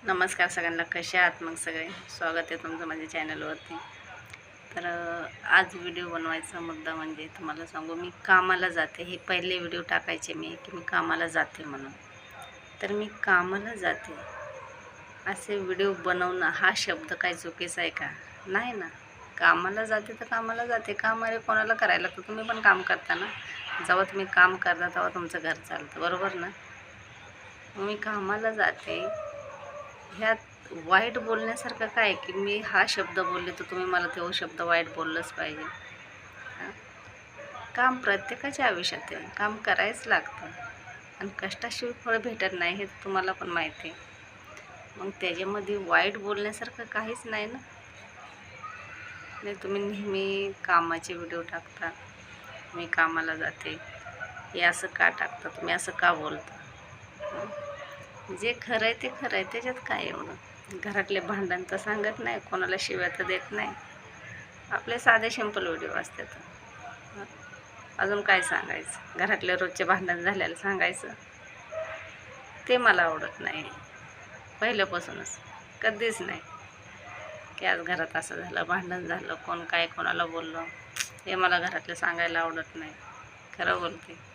नमस्कार सगळ्यांना, कसे आहात मग सगळे. स्वागत आहे तुमचं माझ्या चॅनलवरती. तर आज व्हिडिओ बनवायचा मुद्दा म्हणजे तुम्हाला सांगू, मी कामाला जाते. हे पहिले व्हिडिओ टाकायचे मी की मी कामाला जाते म्हणून. तर मी कामाला जाते असे व्हिडिओ बनवणं हा शब्द काय चुकीचा आहे का? नाही ना. कामाला जाते तर कामाला जाते. काम अरे कोणाला करायला लागतं? तुम्ही पण काम करता ना. जेव्हा तुम्ही काम करता तेव्हा तुमचं घर चालतं, बरोबर ना. मग मी कामाला जाते, ह्यात वाईट बोलण्यासारखं काय आहे की मी हा शब्द बोलले तर तुम्ही मला तो शब्द वाईट बोललंच पाहिजे. हां, काम प्रत्येकाच्या आयुष्यात आहे, काम करायच लागतं आणि कष्टाशिवाय फळ भेटत नाही हे तुम्हाला पण माहिती आहे. मग त्याच्यामध्ये वाईट बोलण्यासारखं काहीच नाही ना. नाही, तुम्ही नेहमी कामाचे व्हिडिओ टाकता, मी कामाला जाते, हे असं का टाकता, तुम्ही असं का बोलता? जे खरं आहे ते खरं आहे, त्याच्यात काय एवढं. घरातले भांडण तर सांगत नाही, कोणाला शिव्या तर देत नाही. आपले साधे सिंपल व्हिडिओ असतात. हं. अजून काय सांगायचं? घरातले रोजचे भांडण झालेलं सांगायचं, ते मला आवडत नाही पहिल्यापासूनच. कधीच नाही की आज घरात असं झालं, भांडण झालं, कोण काय कोणाला बोललं, हे मला घरातले सांगायला आवडत नाही. खरं बोलते.